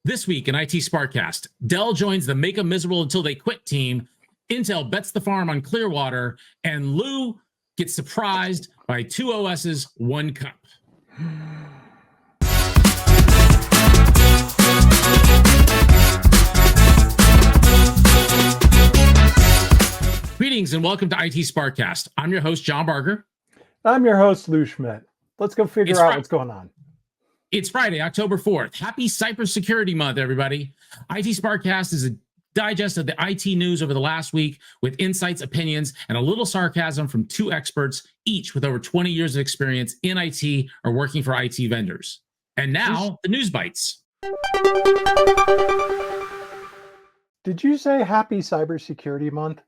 This week in IT SPARC Cast, Dell joins the make 'em miserable until they quit team, Intel bets the farm on Clearwater, and Lou gets surprised by two OS's one cup. Greetings and welcome to IT SPARC Cast. I'm your host, John Barger. I'm your host, Lou Schmidt. Let's go figure out what's going on. It's Friday, October 4th. Happy Cybersecurity Month, everybody. IT SPARC Cast is a digest of the IT news over the last week with insights, opinions, and a little sarcasm from two experts, each with over 20 years of experience in IT or working for IT vendors. And now, the news bites. Did you say Happy Cybersecurity Month?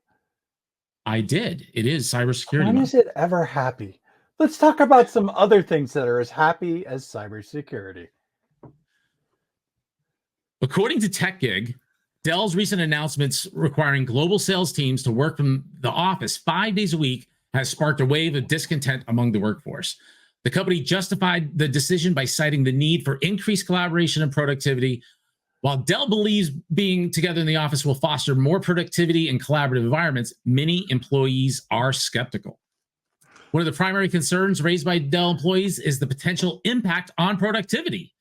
I did. It is Cybersecurity Month. When is it ever happy? Let's talk about some other things that are as happy as cybersecurity. According to TechGig, Dell's recent announcements requiring global sales teams to work from the office 5 days a week has sparked a wave of discontent among the workforce. The company justified the decision by citing the need for increased collaboration and productivity. While Dell believes being together in the office will foster more productivity and collaborative environments, many employees are skeptical. One of the primary concerns raised by Dell employees is the potential impact on productivity.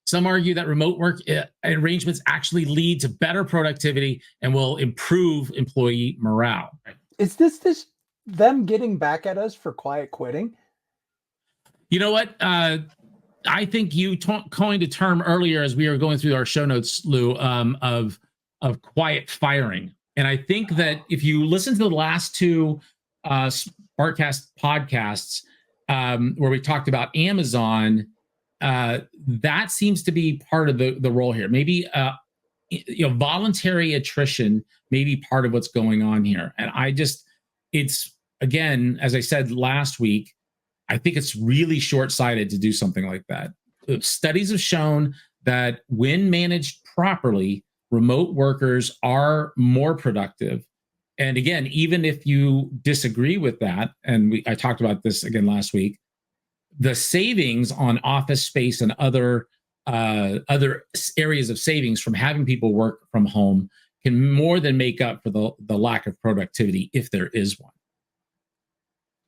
Some argue that remote work arrangements actually lead to better productivity and will improve employee morale. Is this them getting back at us for quiet quitting? You know what? I think you coined a term earlier as we were going through our show notes, Lou, of quiet firing. And I think that if you listen to the last two SPARCcast podcasts where we talked about Amazon, that seems to be part of the role here. Maybe voluntary attrition may be part of what's going on here. And it's again, as I said last week, I think it's really short-sighted to do something like that. Studies have shown that when managed properly, remote workers are more productive. And again, even if you disagree with that, and I talked about this again last week, the savings on office space and other areas of savings from having people work from home can more than make up for the lack of productivity if there is one.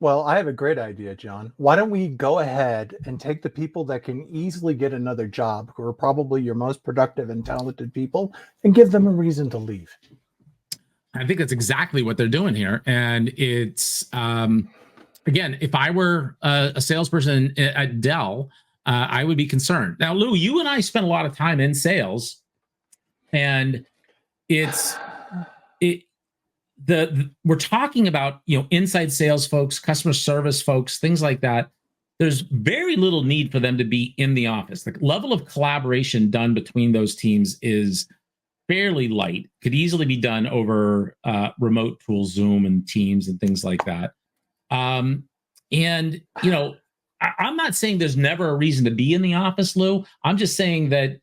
Well, I have a great idea, John. Why don't we go ahead and take the people that can easily get another job, who are probably your most productive and talented people, and give them a reason to leave? I think that's exactly what they're doing here. And it's, again, if I were a salesperson at Dell, I would be concerned. Now, Lou, you and I spend a lot of time in sales, and we're talking about, inside sales folks, customer service folks, things like that. There's very little need for them to be in the office. The level of collaboration done between those teams is fairly light, could easily be done over remote tools, Zoom and Teams and things like that. I'm not saying there's never a reason to be in the office, Lou. I'm just saying that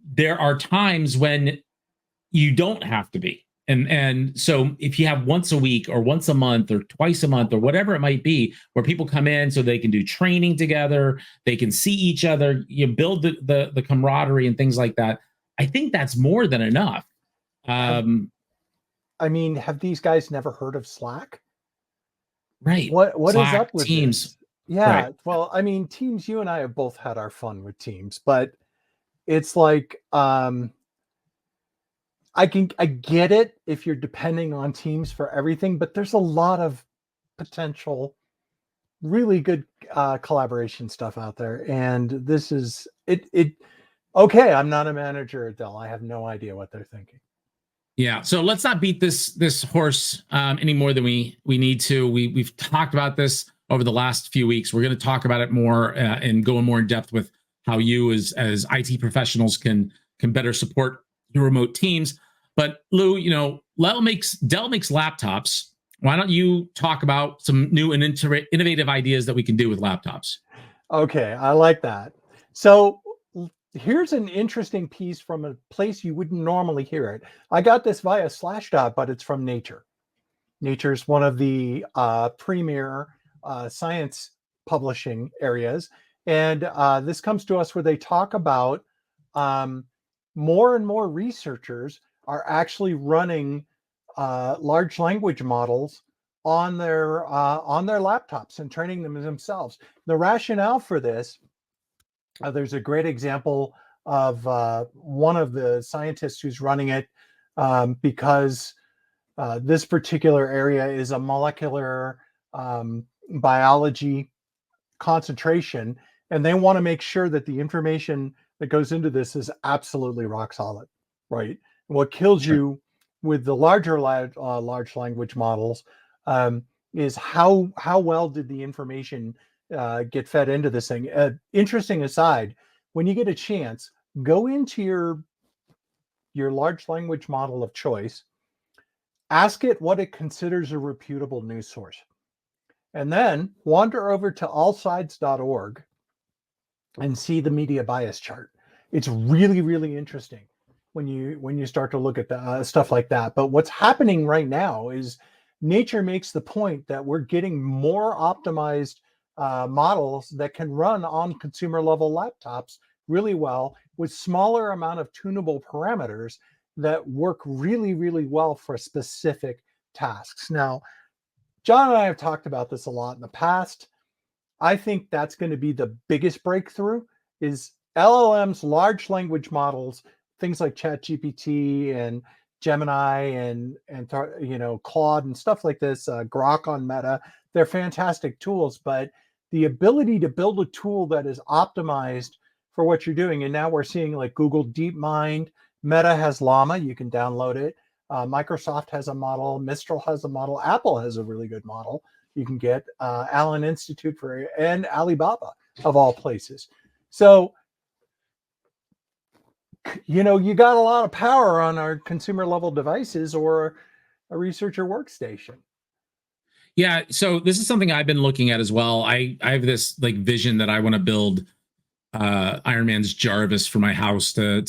there are times when you don't have to be. And so if you have once a week or once a month or twice a month or whatever it might be, where people come in so they can do training together, they can see each other, you build the camaraderie and things like that, I think that's more than enough. Have these guys never heard of Slack? Right. What Slack, is up with Teams? This? Yeah. Right. Well, Teams, you and I have both had our fun with Teams, but it's like, I get it if you're depending on Teams for everything, but there's a lot of potential really good collaboration stuff out there. And this is it. Okay, I'm not a manager at Dell. I have no idea what they're thinking. Yeah. So let's not beat this horse any more than we need to. We've talked about this over the last few weeks. We're going to talk about it more and go more in depth with how you as IT professionals can better support your remote teams. But Lou, Dell makes laptops. Why don't you talk about some new and innovative ideas that we can do with laptops? Okay, I like that. So here's an interesting piece from a place you wouldn't normally hear it. I got this via Slashdot, but it's from Nature. Nature's one of the premier science publishing areas. And this comes to us where they talk about more and more researchers are actually running large language models on their laptops and training them themselves. The rationale for this, there's a great example of one of the scientists who's running it, because this particular area is a molecular biology concentration, and they want to make sure that the information that goes into this is absolutely rock solid, right? What kills you with the larger large language models is how well did the information get fed into this thing. Interesting aside, when you get a chance, go into your large language model of choice, ask it what it considers a reputable news source, and then wander over to allsides.org and see the media bias chart. It's really, really interesting when you start to look at the stuff like that. But what's happening right now is nature makes the point that we're getting more optimized models that can run on consumer level laptops really well with smaller amount of tunable parameters that work really, really well for specific tasks. Now, John and I have talked about this a lot in the past. I think that's going to be the biggest breakthrough is LLMs, large language models, things like ChatGPT and Gemini and Claude and stuff like this, Grok on Meta. They're fantastic tools, but the ability to build a tool that is optimized for what you're doing, and now we're seeing like Google DeepMind, Meta has Llama, you can download it. Microsoft has a model, Mistral has a model, Apple has a really good model. You can get Allen Institute and Alibaba of all places. So, you got a lot of power on our consumer level devices or a researcher workstation. Yeah, so this is something I've been looking at as well. I have this like vision that I want to build Iron Man's Jarvis for my house to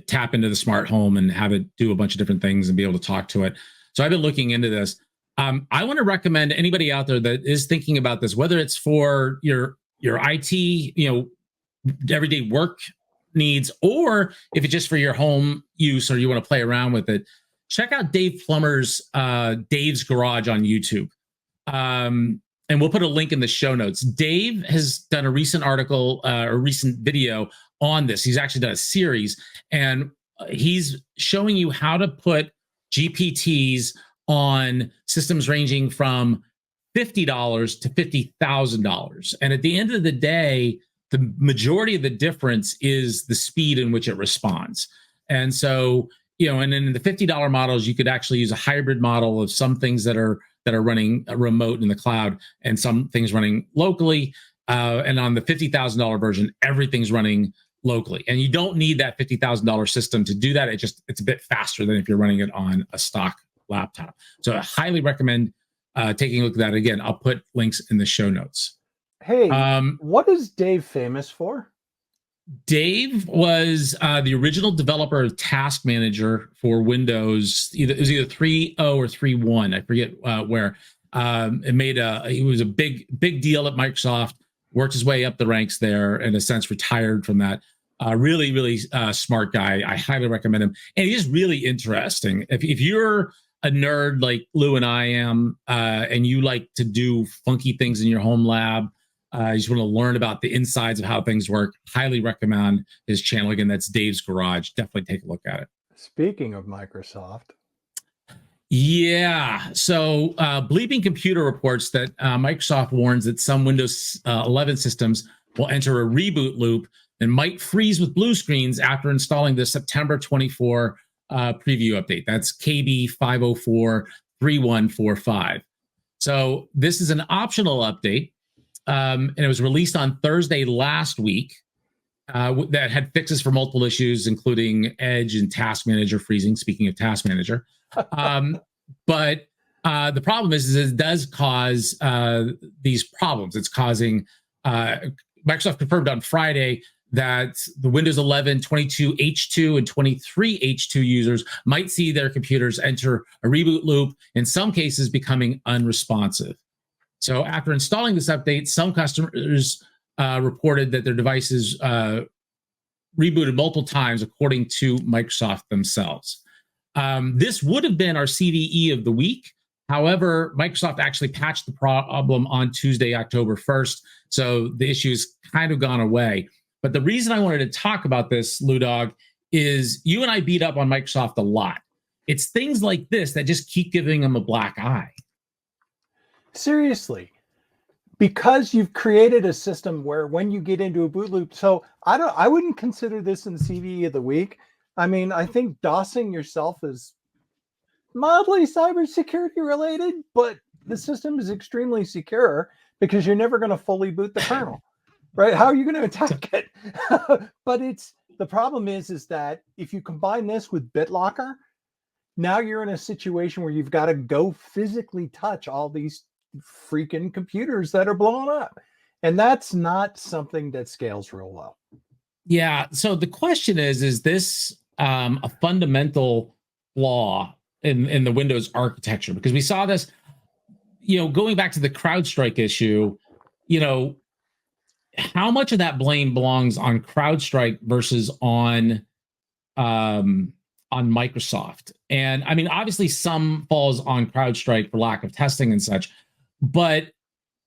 tap into the smart home and have it do a bunch of different things and be able to talk to it. So I've been looking into this. I want to recommend anybody out there that is thinking about this, whether it's for your IT, everyday work needs, or if it's just for your home use or you want to play around with it, check out Dave Plummer's Dave's Garage on YouTube. And we'll put a link in the show notes. Dave has done a recent article, a recent video on this. He's actually done a series, and he's showing you how to put GPTs on systems ranging from $50 to $50,000. And at the end of the day, the majority of the difference is the speed in which it responds. And so, and in the $50 models, you could actually use a hybrid model of some things that are running remote in the cloud and some things running locally. And on the $50,000 version, everything's running locally. And you don't need that $50,000 system to do that. It's a bit faster than if you're running it on a stock laptop. So I highly recommend taking a look at that. Again, I'll put links in the show notes. Hey, what is Dave famous for? Dave was the original developer of Task Manager for Windows. It was either 3.0 or 3.1. I forget where. He was a big deal at Microsoft. Worked his way up the ranks there, in a sense, retired from that. Really, really smart guy. I highly recommend him, and he's really interesting. If you're a nerd like Lou and I am, and you like to do funky things in your home lab, you just want to learn about the insides of how things work, highly recommend his channel. Again, that's Dave's Garage. Definitely take a look at it. Speaking of Microsoft. Yeah. So Bleeping Computer reports that Microsoft warns that some Windows 11 systems will enter a reboot loop and might freeze with blue screens after installing the September 24 preview update. That's KB 504-3145. So this is an optional update. And it was released on Thursday last week that had fixes for multiple issues, including Edge and Task Manager freezing, speaking of Task Manager. But the problem is it does cause these problems. It's causing, Microsoft confirmed on Friday that the Windows 11 22H2 and 23H2 users might see their computers enter a reboot loop, in some cases becoming unresponsive. So after installing this update, some customers reported that their devices rebooted multiple times, according to Microsoft themselves. This would have been our CVE of the week. However, Microsoft actually patched the problem on Tuesday, October 1st. So the issue's kind of gone away. But the reason I wanted to talk about this, Lou Dog, is you and I beat up on Microsoft a lot. It's things like this that just keep giving them a black eye. Seriously, because you've created a system where when you get into a boot loop, so I wouldn't consider this in CVE of the week. I mean, I think DOSing yourself is mildly cybersecurity related, but the system is extremely secure because you're never going to fully boot the kernel, right? How are you going to attack it? But the problem is that if you combine this with BitLocker, now you're in a situation where you've got to go physically touch all these freaking computers that are blown up. And that's not something that scales real well. Yeah. So the question is this a fundamental flaw in the Windows architecture? Because we saw this, going back to the CrowdStrike issue, how much of that blame belongs on CrowdStrike versus on Microsoft? And I mean, obviously some falls on CrowdStrike for lack of testing and such, but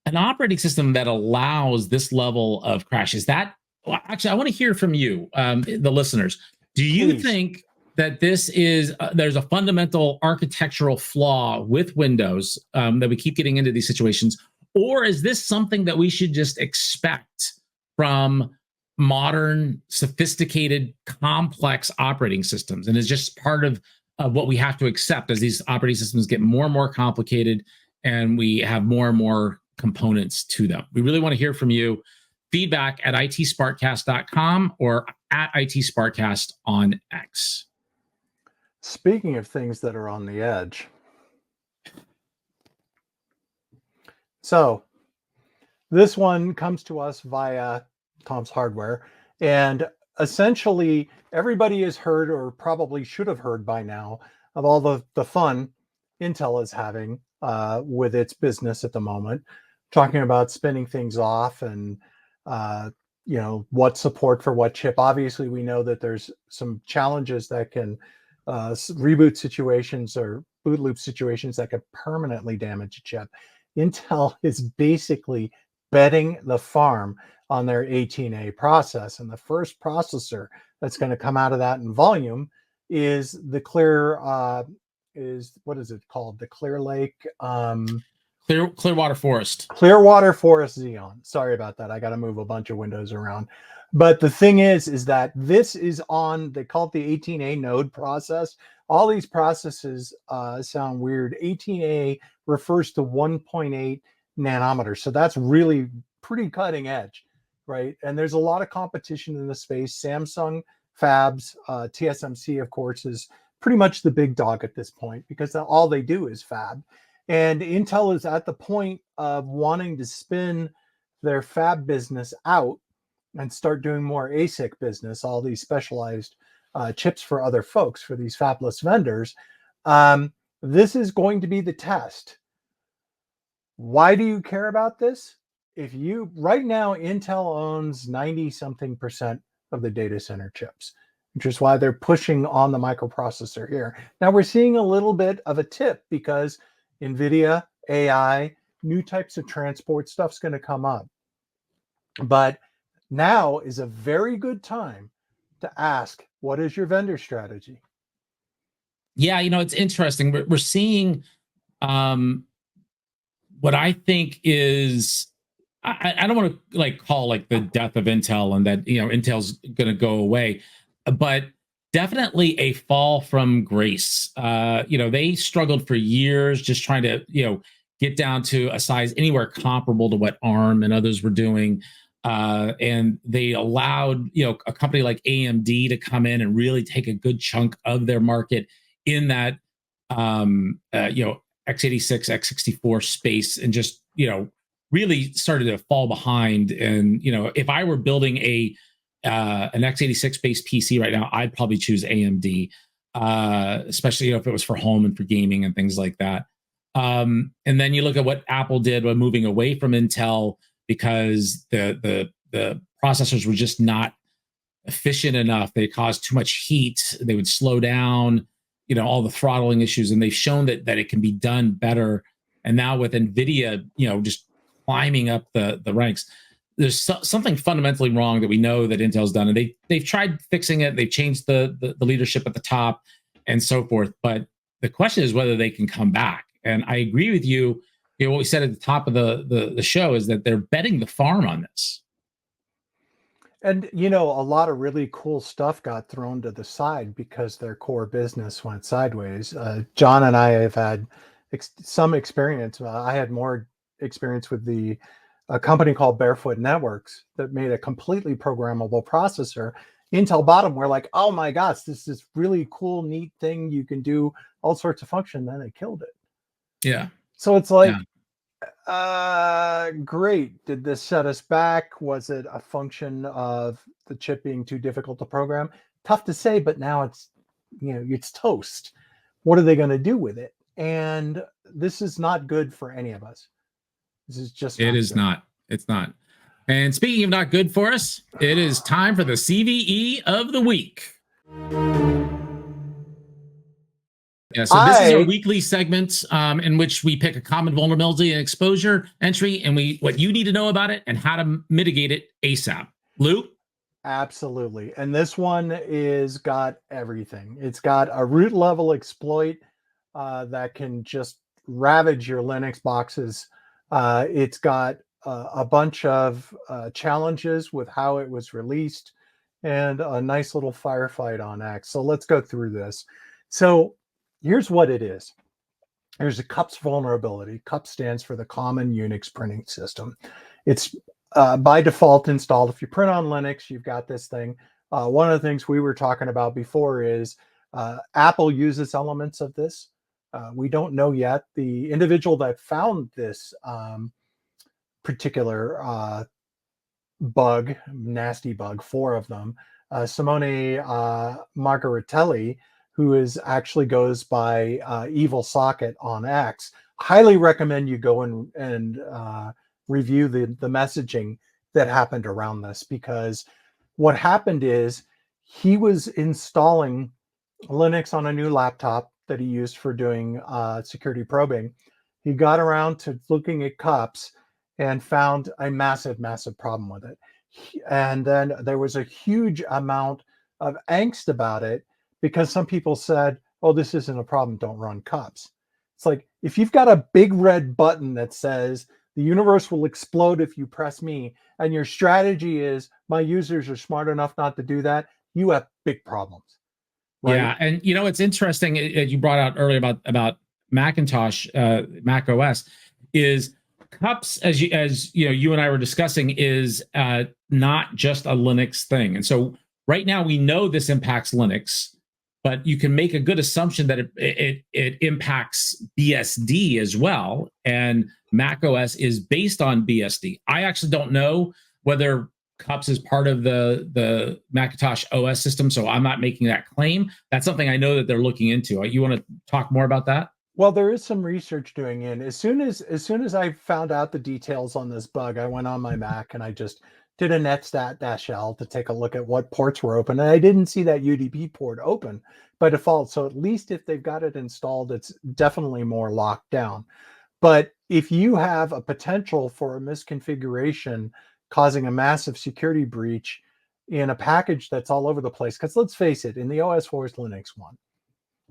an operating system that allows this level of crashes, actually, I want to hear from you, the listeners. Do you Please. think that this is there's a fundamental architectural flaw with Windows that we keep getting into these situations, or is this something that we should just expect from modern, sophisticated, complex operating systems, and is just part of what we have to accept as these operating systems get more and more complicated and we have more and more components to them? We really want to hear from you. Feedback at itsparkcast.com or at itsparkcast on X. Speaking of things that are on the edge. So this one comes to us via Tom's Hardware. And essentially, everybody has heard, or probably should have heard by now, of all the fun Intel is having with its business at the moment, talking about spinning things off and what support for what chip. Obviously, we know that there's some challenges that can reboot situations or boot loop situations that could permanently damage a chip. Intel is basically betting the farm on their 18A process. And the first processor that's going to come out of that in volume is the what is it called? The Clear Lake... Clearwater Forest. Clearwater Forest Xeon. Sorry about that. I got to move a bunch of windows around. But the thing is that this is on, they call it the 18A node process. All these processes sound weird. 18A refers to 1.8 nanometers. So that's really pretty cutting edge, right? And there's a lot of competition in the space. Samsung Fabs, TSMC, of course, is pretty much the big dog at this point because all they do is fab. And Intel is at the point of wanting to spin their fab business out and start doing more ASIC business, all these specialized chips for other folks, for these fabless vendors. This is going to be the test. Why do you care about this? Right now, Intel owns 90-something% of the data center chips, which is why they're pushing on the microprocessor here. Now we're seeing a little bit of a tip because NVIDIA, AI, new types of transport stuff's going to come up. But now is a very good time to ask, what is your vendor strategy? Yeah, it's interesting. We're seeing what I think is, I don't want to call the death of Intel and that, Intel's going to go away, but definitely a fall from grace. They struggled for years just trying to, get down to a size anywhere comparable to what ARM and others were doing. And they allowed, a company like AMD to come in and really take a good chunk of their market in that, x86, x64 space, and just, really started to fall behind. And, if I were building an x86 based PC right now, I'd probably choose AMD, especially if it was for home and for gaming and things like that. And then you look at what Apple did by moving away from Intel because the processors were just not efficient enough. They caused too much heat. They would slow down, all the throttling issues, and they've shown that it can be done better. And now with NVIDIA, just climbing up the ranks, there's something fundamentally wrong that we know that Intel's done, and they've tried fixing it. They've changed the leadership at the top and so forth. But the question is whether they can come back. And I agree with you. What we said at the top of the show is that they're betting the farm on this. And a lot of really cool stuff got thrown to the side because their core business went sideways. John and I have had some experience. I had more experience with a company called Barefoot Networks that made a completely programmable processor. Intel bottom, we're like, oh my gosh, this is really cool, neat thing. You can do all sorts of function. Then they killed it. Yeah. So it's like, great. Did this set us back? Was it a function of the chip being too difficult to program? Tough to say, but now it's, it's toast. What are they going to do with it? And this is not good for any of us. This is just it is not. It's not. And speaking of not good for us, it is time for the CVE of the week. Yeah, so this is our weekly segment in which we pick a common vulnerability and exposure entry, and what you need to know about it and how to mitigate it ASAP. Lou? Absolutely. And this one is got everything. It's got a root level exploit that can just ravage your Linux boxes. It's got a bunch of challenges with how it was released and a nice little firefight on X. So let's go through this. So here's what it is. There's a CUPS vulnerability. CUPS stands for the Common Unix Printing System. It's by default installed. If you print on Linux, you've got this thing. One of the things we were talking about before is Apple uses elements of this. We don't know yet. The individual that found this particular bug, nasty bug, 4 of them, Simone Margaritelli, who actually goes by Evil Socket on X. Highly recommend you go and review the messaging that happened around this, because what happened is he was installing Linux on a new laptop that he used for doing security probing. He got around to looking at CUPS and found a massive, massive problem with it. And then there was a huge amount of angst about it, because some people said, oh, this isn't a problem, don't run CUPS. It's like, if you've got a big red button that says the universe will explode if you press me, and your strategy is my users are smart enough not to do that, you have big problems. Right? Yeah, and it's interesting, you brought out earlier about Macintosh, Mac OS, is CUPS, as you and I were discussing, is not just a Linux thing. And so right now we know this impacts Linux, but you can make a good assumption that it impacts BSD as well. And Mac OS is based on BSD. I actually don't know whether CUPS is part of the Macintosh OS system, so I'm not making that claim. That's something I know that they're looking into. You want to talk more about that? Well, there is some research doing in. As soon as I found out the details on this bug, I went on my Mac and I just did a netstat-l to take a look at what ports were open. And I didn't see that UDP port open by default. So at least if they've got it installed, it's definitely more locked down. But if you have a potential for a misconfiguration causing a massive security breach in a package that's all over the place, because let's face it, in the OS wars, Linux won.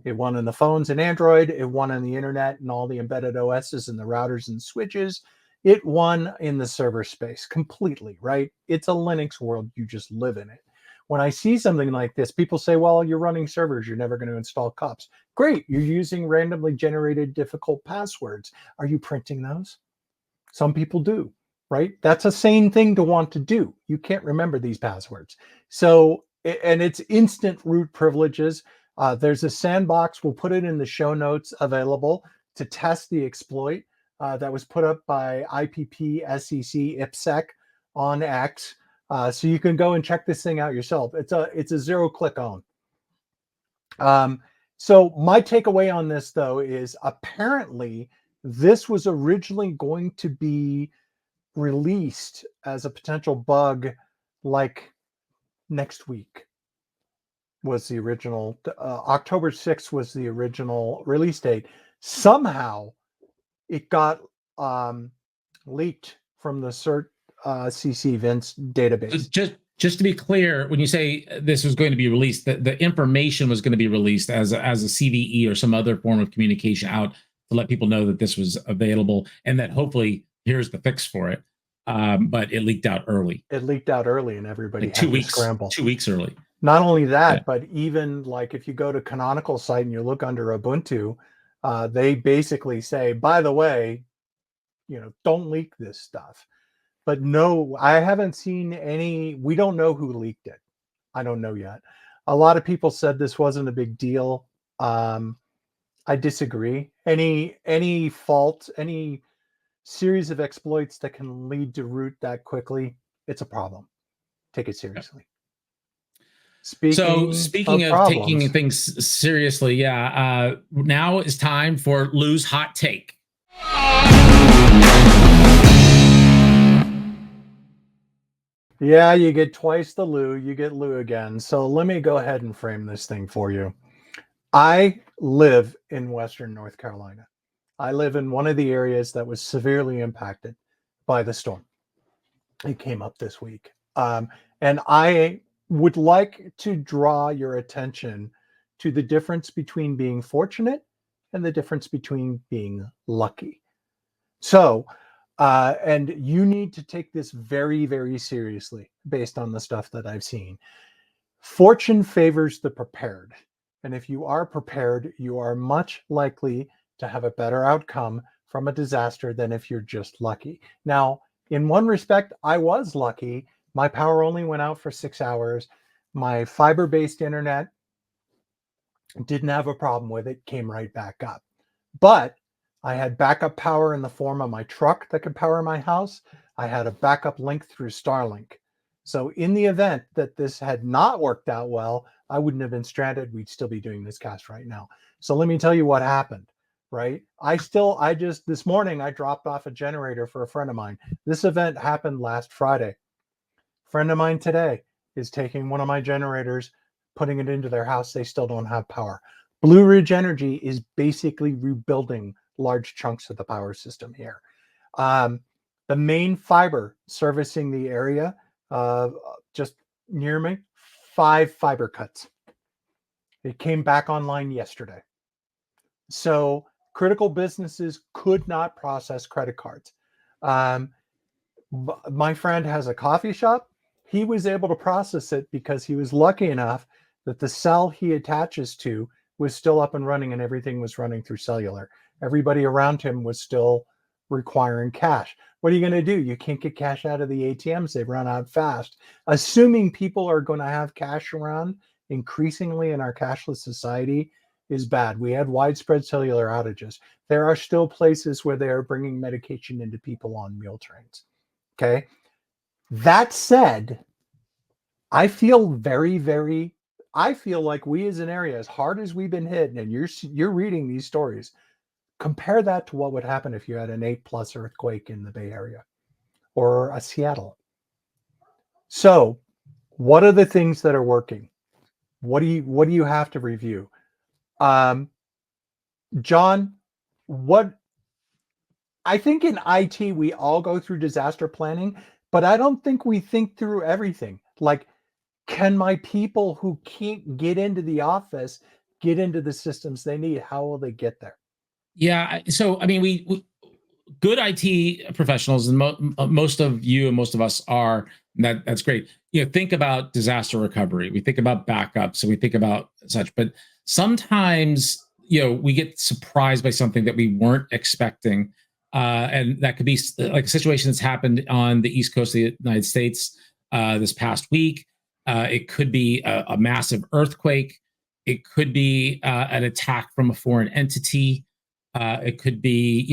It won in the phones and Android. It won on the internet and all the embedded OSs and the routers and switches. It won in the server space completely, right? It's a Linux world. You just live in it. When I see something like this, people say, well, you're running servers. You're never going to install CUPS. Great. You're using randomly generated difficult passwords. Are you printing those? Some people do, right? That's a sane thing to want to do. You can't remember these passwords. So, and it's instant root privileges. There's a sandbox. We'll put it in the show notes available to test the exploit that was put up by IPP SEC IPSEC on X. So you can go and check this thing out yourself. It's a zero-click own. So my takeaway on this, though, is apparently this was originally going to be released as a potential bug like next week was the original. October 6th was the original release date. Somehow it got leaked from the CERT CC Vince database. Just to be clear, when you say this was going to be released, the information was going to be released as a CVE or some other form of communication out to let people know that this was available and that hopefully here's the fix for it. But it leaked out early. It leaked out early, and everybody like had to scramble. 2 weeks early. Not only that, but even like if you go to Canonical site and you look under Ubuntu, they basically say, by the way, don't leak this stuff. But no, I haven't seen any. We don't know who leaked it. I don't know yet. A lot of people said this wasn't a big deal. I disagree. Any fault, any series of exploits that can lead to root that quickly, it's a problem. Take it seriously. Speaking of taking things seriously, now is time for Lou's hot take. Yeah, you get twice the Lou, you get Lou again. So let me go ahead and frame this thing for you. I live in Western North Carolina. I live in one of the areas that was severely impacted by the storm. It came up this week. And I would like to draw your attention to the difference between being fortunate and the difference between being lucky. So, and you need to take this very, very seriously based on the stuff that I've seen. Fortune favors the prepared. And if you are prepared, you are much likely to have a better outcome from a disaster than if you're just lucky. Now, in one respect, I was lucky. My power only went out for 6 hours. My fiber-based internet didn't have a problem with it, came right back up. But I had backup power in the form of my truck that could power my house. I had a backup link through Starlink. So in the event that this had not worked out well, I wouldn't have been stranded. We'd still be doing this cast right now. So let me tell you what happened, right? This morning, I dropped off a generator for a friend of mine. This event happened last Friday. A friend of mine today is taking one of my generators, putting it into their house. They still don't have power. Blue Ridge Energy is basically rebuilding large chunks of the power system here. The main fiber servicing the area just near me, 5 fiber cuts. It came back online yesterday. So critical businesses could not process credit cards. My friend has a coffee shop. He was able to process it because he was lucky enough that the cell he attaches to was still up and running and everything was running through cellular. Everybody around him was still requiring cash. What are you going to do? You can't get cash out of the ATMs. They run out fast. Assuming people are going to have cash around increasingly in our cashless society is bad. We had widespread cellular outages. There are still places where they are bringing medication into people on mule trains. Okay. That said, I feel I feel like we as an area, as hard as we've been hit, and you're reading these stories, compare that to what would happen if you had an 8+ earthquake in the Bay Area or a Seattle. So what are the things that are working? What do you have to review? John, I think in IT, we all go through disaster planning, but I don't think we think through everything. Like, can my people who can't get into the office get into the systems they need? How will they get there? Yeah. So, I mean, we good IT professionals, and most of you and most of us are. That's great. Think about disaster recovery. We think about backups, so we think about such. But sometimes, we get surprised by something that we weren't expecting, and that could be like a situation that's happened on the East Coast of the United States this past week. It could be a massive earthquake. It could be an attack from a foreign entity. It could be,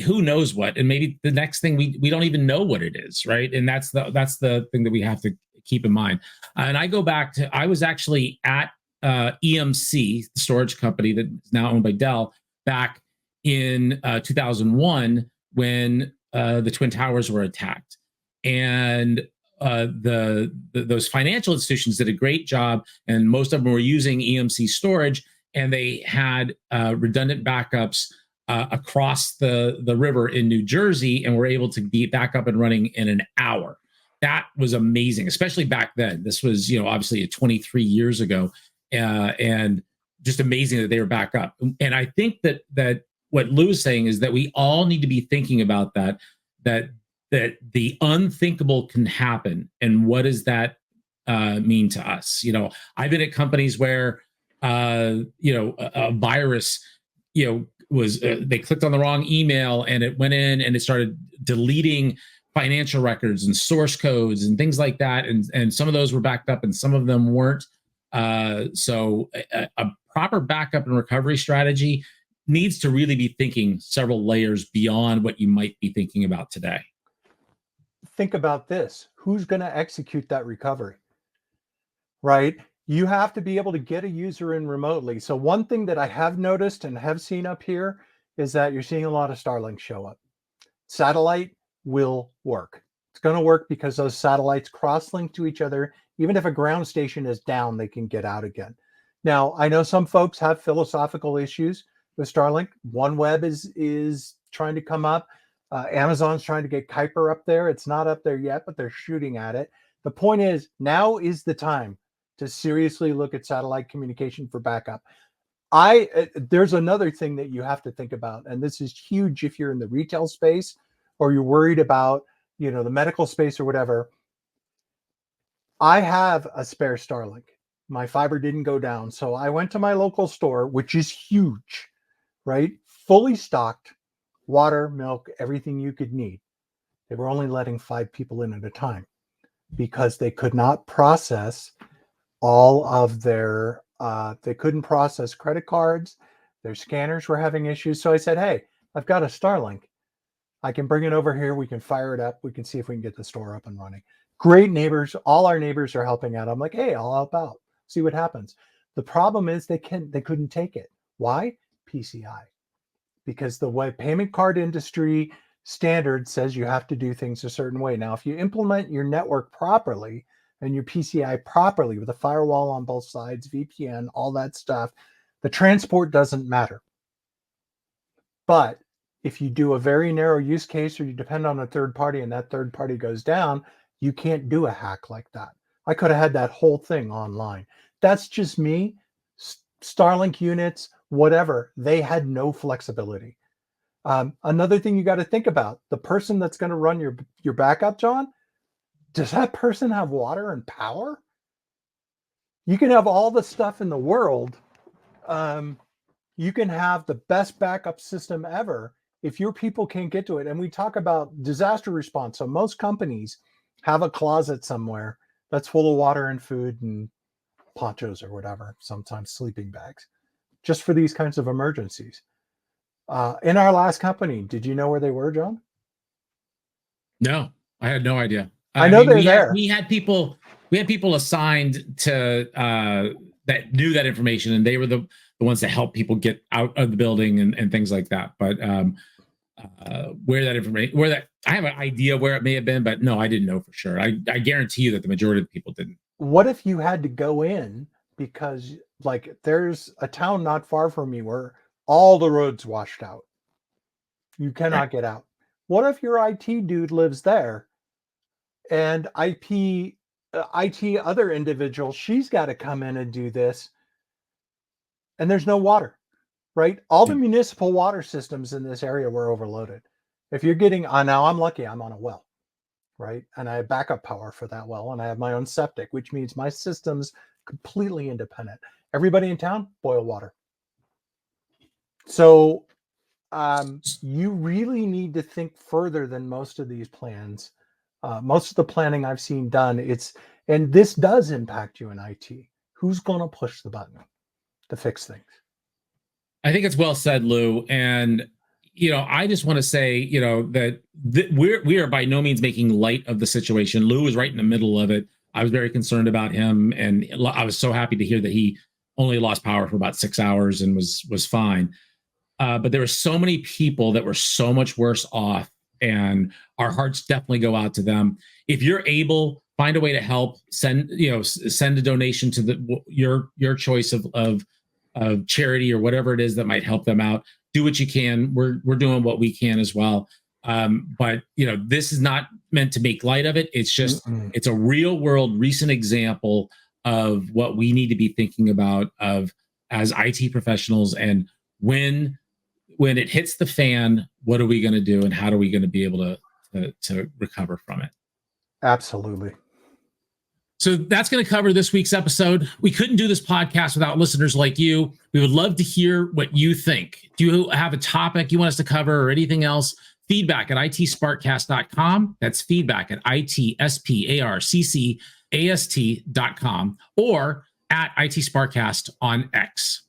who knows what, and maybe the next thing we don't even know what it is, right? And that's the thing that we have to keep in mind. And I go back to, I was actually at EMC, the storage company that is now owned by Dell, back in 2001 when the Twin Towers were attacked. And those financial institutions did a great job, and most of them were using EMC storage, and they had redundant backups across the river in New Jersey, and were able to be back up and running in an hour. That was amazing, especially back then. This was, obviously 23 years ago, and just amazing that they were back up. And I think that what Lou is saying is that we all need to be thinking about that the unthinkable can happen, and what does that mean to us? I've been at companies where a virus was they clicked on the wrong email, and it went in and it started deleting financial records and source codes and things like that, and some of those were backed up and some of them weren't. So a proper backup and recovery strategy needs to really be thinking several layers beyond what you might be thinking about today. Think about this. Who's going to execute that recovery? Right? You have to be able to get a user in remotely. So one thing that I have noticed and have seen up here is that you're seeing a lot of Starlink show up. Satellite will work. It's going to work because those satellites cross-link to each other. Even if a ground station is down, they can get out again. Now, I know some folks have philosophical issues with Starlink. OneWeb is trying to come up. Amazon's trying to get Kuiper up there. It's not up there yet, but they're shooting at it. The point is, now is the time to seriously look at satellite communication for backup. There's another thing that you have to think about, and this is huge if you're in the retail space or you're worried about, the medical space or whatever. I have a spare Starlink. My fiber didn't go down, so I went to my local store, which is huge, right? Fully stocked, water, milk, everything you could need. They were only letting 5 people in at a time because they could not process all of their, they couldn't process credit cards. Their scanners were having issues. So I said, hey, I've got a Starlink. I can bring it over here. We can fire it up. We can see if we can get the store up and running. Great neighbors. All our neighbors are helping out. I'm like, hey, I'll help out. See what happens. The problem is they couldn't take it. Why? PCI. Because the way payment card industry standard says you have to do things a certain way. Now, if you implement your network properly and your PCI properly with a firewall on both sides, VPN, all that stuff, the transport doesn't matter. But if you do a very narrow use case or you depend on a third party and that third party goes down, you can't do a hack like that. I could have had that whole thing online. That's just me. Starlink units, whatever, they had no flexibility. Another thing you got to think about, the person that's going to run your backup, John, does that person have water and power? You can have all the stuff in the world. You can have the best backup system ever. If your people can't get to it, and we talk about disaster response. So most companies have a closet somewhere that's full of water and food and ponchos or whatever, sometimes sleeping bags, just for these kinds of emergencies. In our last company, did you know where they were, John? No, I had no idea. I know they're there. We had people assigned to that knew that information, and they were the ones that helped people get out of the building and things like that. But where that information, I have an idea where it may have been, but no, I didn't know for sure. I guarantee you that the majority of the people didn't. What if you had to go in because, like, there's a town not far from me where all the roads washed out. You cannot get out. What if your IT dude lives there and IT other individual, she's got to come in and do this, and there's no water, right? All the municipal water systems in this area were overloaded. If you're getting, now I'm lucky, I'm on a well, right? And I have backup power for that well, and I have my own septic, which means my system's completely independent. Everybody in town, boil water. So you really need to think further than most of these plans. Most of the planning I've seen done, and this does impact you in IT. Who's going to push the button to fix things? I think it's well said, Lou. And I just want to say, that we are by no means making light of the situation. Lou was right in the middle of it. I was very concerned about him, and I was so happy to hear that he only lost power for about 6 hours and was fine. But there were so many people that were so much worse off, and our hearts definitely go out to them. If you're able find a way to help. Send a donation to your choice of charity or whatever it is that might help them out. Do what you can. We're doing what we can as well. But this is not meant to make light of it. It's just it's a real world recent example of what we need to be thinking about as IT professionals, and when it hits the fan, what are we going to do, and how are we going to be able to recover from it? Absolutely. So that's going to cover this week's episode. We couldn't do this podcast without listeners like you. We would love to hear what you think. Do you have a topic you want us to cover or anything else? Feedback at itsparkcast.com. That's feedback at itsparkcast.com, or at IT SPARC Cast on X.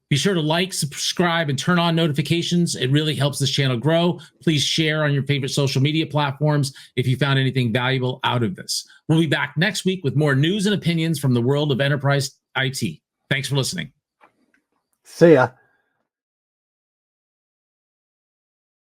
Be sure to like, subscribe, and turn on notifications. It really helps this channel grow. Please share on your favorite social media platforms if you found anything valuable out of this. We'll be back next week with more news and opinions from the world of enterprise IT. Thanks for listening. See ya.